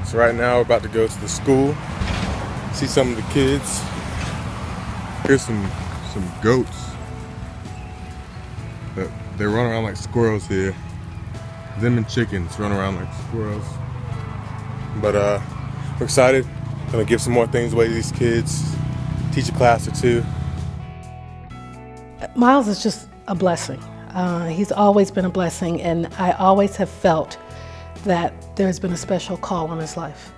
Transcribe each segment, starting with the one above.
So right now we're about to go to the school, see some of the kids. Here's some goats. They run around like squirrels here. Them and chickens run around like squirrels. But we're excited. Gonna give some more things away to these kids, teach a class or two. Miles is just a blessing. He's always been a blessing, and I always have felt that there's been a special call on his life.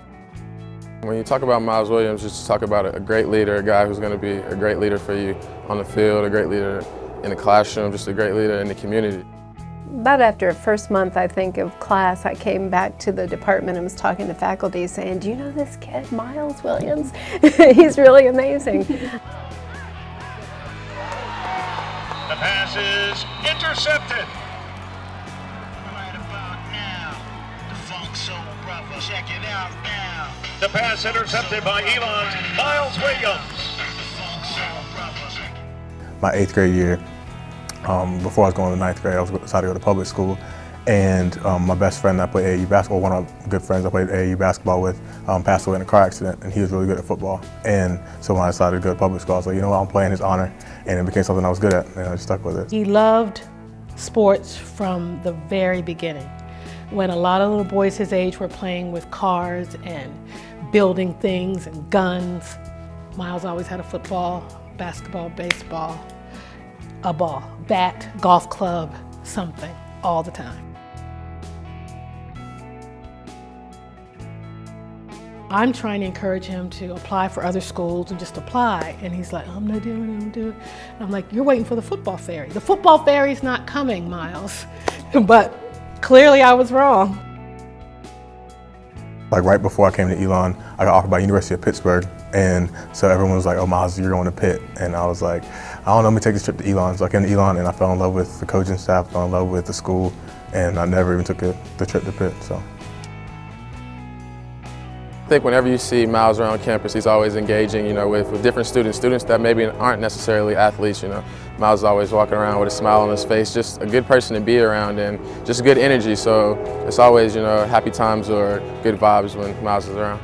When you talk about Miles Williams, just talk about a great leader, a guy who's going to be a great leader for you on the field, a great leader in the classroom, just a great leader in the community. About after a first month, I think, of class, I came back to the department and was talking to faculty saying, "Do you know this kid, Miles Williams? He's really amazing." The pass is intercepted. Right about now, the Funk Soul Brother, check it out now. The pass intercepted by Elon's Miles Williams. The Funk Soul Brother. My 8th grade year, before I was going to 9th grade, I was decided to go to public school. And my best friend that I played AAU basketball, one of my good friends I played AAU basketball with, passed away in a car accident, and he was really good at football. And so when I decided to go to public school, I was like, you know what, I'm playing his honor, and it became something I was good at, and I just stuck with it. He loved sports from the very beginning. When a lot of little boys his age were playing with cars and building things and guns, Miles always had a football, basketball, baseball, a ball, bat, golf club, something, all the time. I'm trying to encourage him to apply for other schools and just apply. And he's like, I'm not doing it, I'm doing it. And I'm like, you're waiting for the football fairy. The football fairy's not coming, Miles. But clearly I was wrong. Like right before I came to Elon, I got offered by University of Pittsburgh. And so everyone was like, oh, Miles, you're going to Pitt. And I was like, I don't know, let me take this trip to Elon. So I came to Elon and I fell in love with the coaching staff, fell in love with the school, and I never even took the trip to Pitt, so. I think whenever you see Miles around campus, he's always engaging, with different students that maybe aren't necessarily athletes, Miles is always walking around with a smile on his face, just a good person to be around and just good energy. So it's always, happy times or good vibes when Miles is around.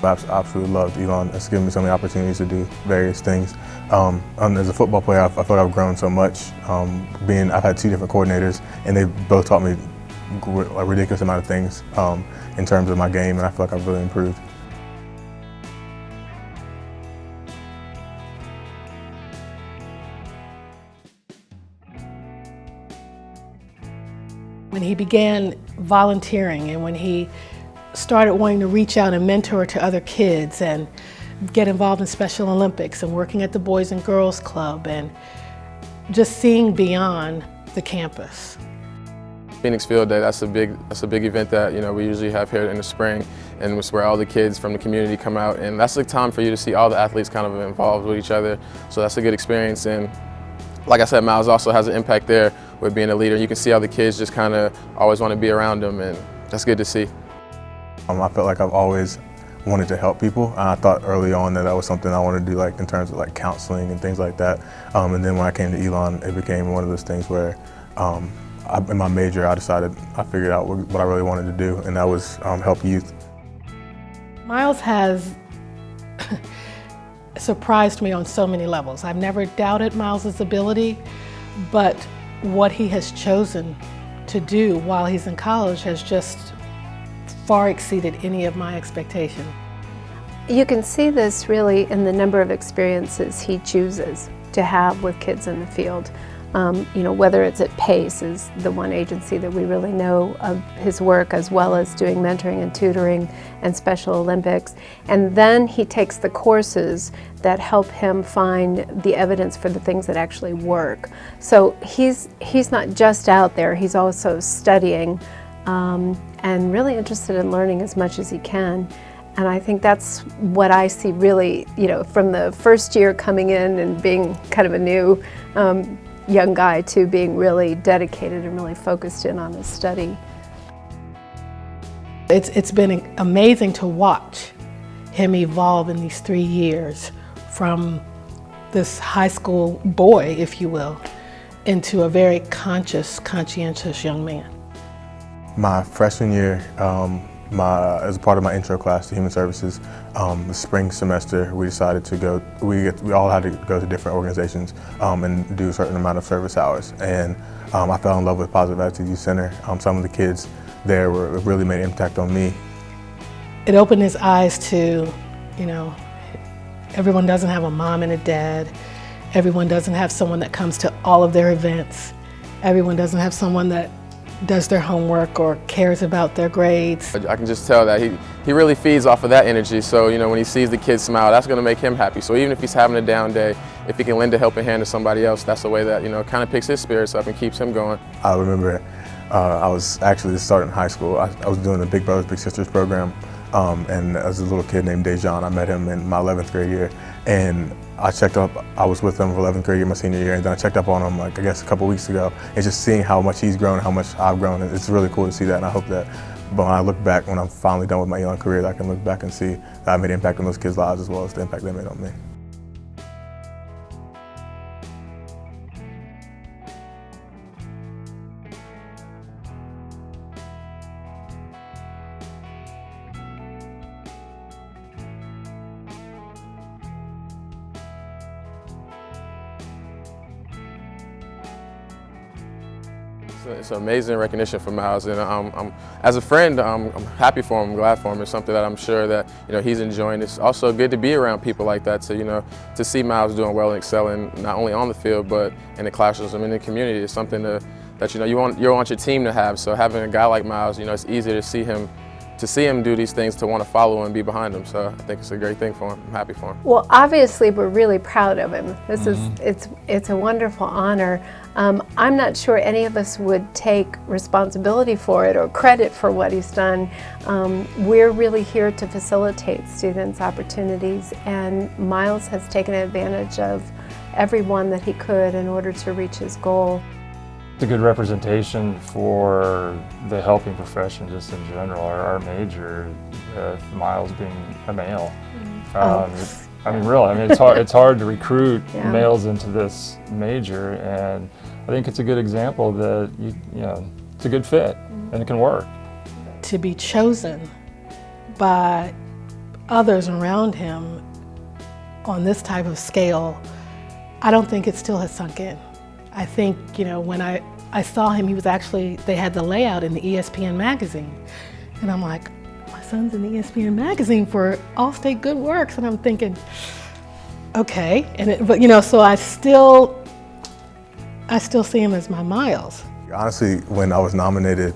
I absolutely loved Elon. It's given me so many opportunities to do various things. As a football player, I feel like I've grown so much. I've had 2 different coordinators, and they both taught me a ridiculous amount of things in terms of my game, and I feel like I've really improved. When he began volunteering and when he started wanting to reach out and mentor to other kids and get involved in Special Olympics and working at the Boys and Girls Club and just seeing beyond the campus. Phoenix Field Day, that's a big event that we usually have here in the spring, and it's where all the kids from the community come out, and that's the time for you to see all the athletes kind of involved with each other. So that's a good experience, and like I said, Miles also has an impact there with being a leader. You can see how the kids just kind of always want to be around him, and that's good to see. I felt like I've always wanted to help people. I thought early on that was something I wanted to do, like in terms of like counseling and things like that. And then when I came to Elon, it became one of those things where in my major, I figured out what I really wanted to do, and that was help youth. Miles has surprised me on so many levels. I've never doubted Miles's ability, but what he has chosen to do while he's in college has just far exceeded any of my expectations. You can see this really in the number of experiences he chooses to have with kids in the field. Whether it's at PACE is the one agency that we really know of his work, as well as doing mentoring and tutoring and Special Olympics. And then he takes the courses that help him find the evidence for the things that actually work. So he's not just out there, he's also studying and really interested in learning as much as he can. And I think that's what I see really, from the first year coming in and being kind of a new young guy to being really dedicated and really focused in on his study. It's been amazing to watch him evolve in these 3 years from this high school boy, if you will, into a very conscientious young man. My freshman year, as a part of my intro class to human services, the spring semester we decided to go. We all had to go to different organizations and do a certain amount of service hours. And I fell in love with Positive Attitude Youth Center. Some of the kids there really made an impact on me. It opened his eyes to, everyone doesn't have a mom and a dad. Everyone doesn't have someone that comes to all of their events. Everyone doesn't have someone that does their homework or cares about their grades. I can just tell that he really feeds off of that energy. So, when he sees the kids smile, that's going to make him happy. So even if he's having a down day, if he can lend a helping hand to somebody else, that's the way that, kind of picks his spirits up and keeps him going. I remember I was actually starting in high school. I was doing the Big Brothers Big Sisters program. And as a little kid named Dejan, I met him in my 11th grade year. And I was with him for 11th grade year, my senior year, and then I checked up on him, I guess, a couple weeks ago. And just seeing how much he's grown, how much I've grown, it's really cool to see that. And I hope that when I look back, when I'm finally done with my Elon career, that I can look back and see that I made an impact on those kids' lives as well as the impact they made on me. It's an amazing recognition for Miles, and as a friend, I'm happy for him, I'm glad for him. It's something that I'm sure that he's enjoying. It's also good to be around people like that, to see Miles doing well and excelling not only on the field but in the classrooms and in the community. It's something that you want your team to have. So having a guy like Miles, it's easy to see him do these things, to want to follow and be behind him. So I think it's a great thing for him. I'm happy for him. Well, obviously we're really proud of him. It's a wonderful honor. I'm not sure any of us would take responsibility for it or credit for what he's done. We're really here to facilitate students' opportunities, and Miles has taken advantage of everyone that he could in order to reach his goal. It's a good representation for the helping profession just in general, our major, Miles being a male. It's hard to recruit males into this major, and I think it's a good example that it's a good fit and it can work. To be chosen by others around him on this type of scale, I don't think it still has sunk in. I think, when I saw him, they had the layout in the ESPN magazine. And I'm like, my son's in the ESPN magazine for Allstate Good Works. And I'm thinking, okay. So I still see him as my Miles. Honestly, when I was nominated,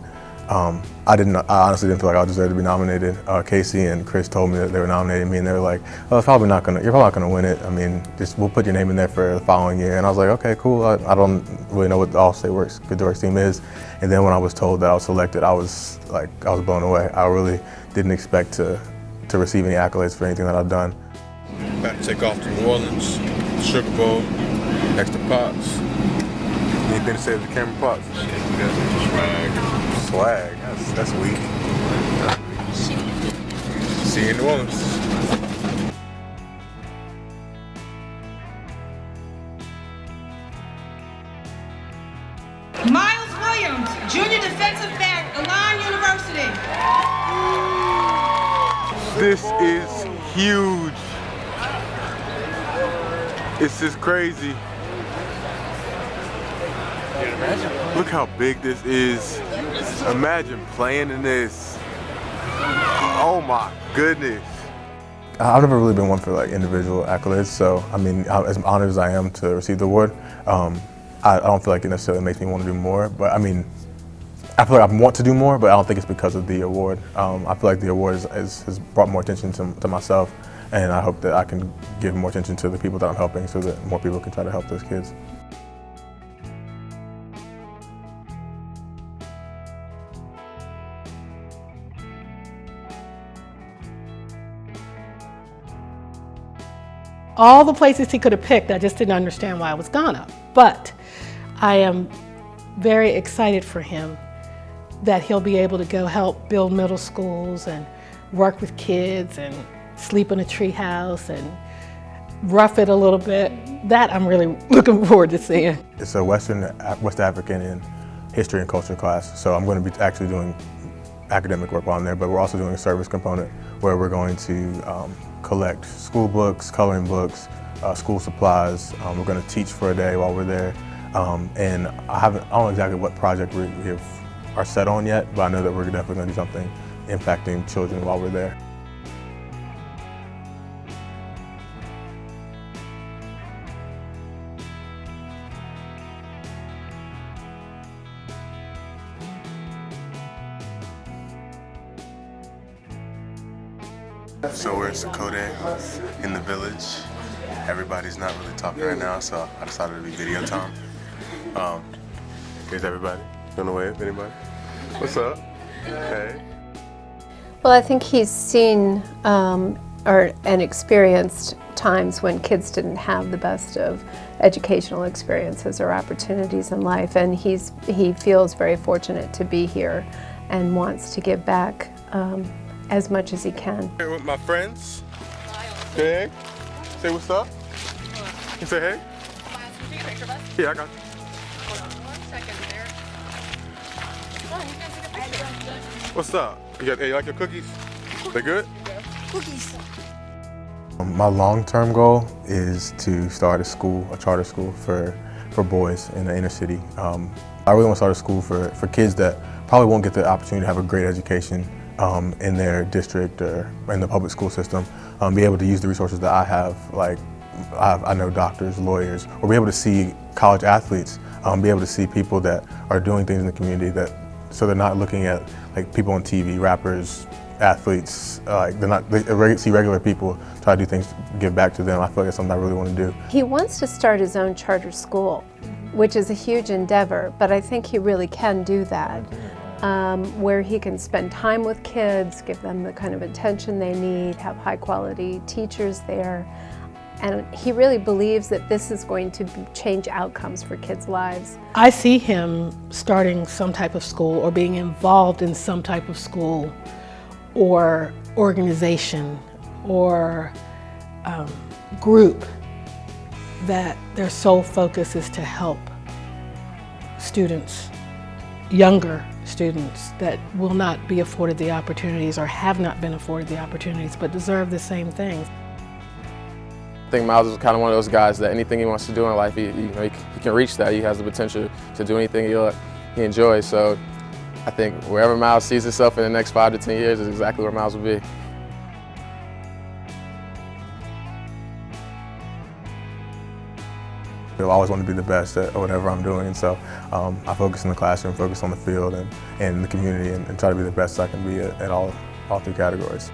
I honestly didn't feel like I deserved to be nominated. Casey and Chris told me that they were nominating me, and they were like, "Oh, you're probably not gonna win it. I mean, we'll put your name in there for the following year." And I was like, "Okay, cool." I don't really know what the Allstate Good Works Team is. And then when I was told that I was selected, I was blown away. I really didn't expect to receive any accolades for anything that I've done. About to take off to New Orleans, Sugar Bowl, next to Pops. Anything to say to the camera, Pops? Swag. That's weak. See you in New Orleans. Miles Williams, junior defensive back, Elon University. This is huge. It's just crazy. Look how big this is. Imagine playing in this. Oh my goodness. I've never really been one for individual accolades, so as honored as I am to receive the award, I don't feel like it necessarily makes me want to do more. But I feel like I want to do more, but I don't think it's because of the award. I feel like the award has brought more attention to myself, and I hope that I can give more attention to the people that I'm helping, so that more people can try to help those kids. All the places he could have picked, I just didn't understand why I was Ghana. But I am very excited for him that he'll be able to go help build middle schools and work with kids and sleep in a tree house and rough it a little bit. That I'm really looking forward to seeing. It's a West African and history and culture class, so I'm going to be actually doing academic work while I'm there, but we're also doing a service component where we're going to collect school books, coloring books, school supplies. We're going to teach for a day while we're there. And I don't know exactly what project we are set on yet, but I know that we're definitely going to do something impacting children while we're there. So we're in Sakode in the village. Everybody's not really talking right now, so I decided to be video time. Here's everybody. You wanna wave? Anybody? What's up? Hey. Well, I think he's seen and experienced times when kids didn't have the best of educational experiences or opportunities in life, and he feels very fortunate to be here and wants to give back as much as he can. Here with my friends. Say hey. Say what's up. You say hey. Take a picture of us. Yeah, I got you. Hold on 1 second there. Oh, you guys take a picture. What's up? You like your cookies? They good? Cookies. My long-term goal is to start a charter school for boys in the inner city. I really want to start a school for kids that probably won't get the opportunity to have a great education in their district or in the public school system, be able to use the resources that I have, like I know doctors, lawyers, or be able to see college athletes, be able to see people that are doing things in the community so they're not looking at like people on TV, rappers, athletes, they see regular people try to do things to give back to them. I feel like that's something I really want to do. He wants to start his own charter school, which is a huge endeavor, but I think he really can do that. Where he can spend time with kids, give them the kind of attention they need, have high quality teachers there. And he really believes that this is going to change outcomes for kids' lives. I see him starting some type of school or being involved in some type of school or organization or group that their sole focus is to help students, younger students that will not be afforded the opportunities or have not been afforded the opportunities but deserve the same things. I think Miles is kind of one of those guys that anything he wants to do in life, he can reach that. He has the potential to do anything he enjoys. So I think wherever Miles sees himself in the next 5 to 10 years is exactly where Miles will be. I always want to be the best at whatever I'm doing, and so I focus in the classroom, focus on the field and the community, and try to be the best I can be at all 3 categories.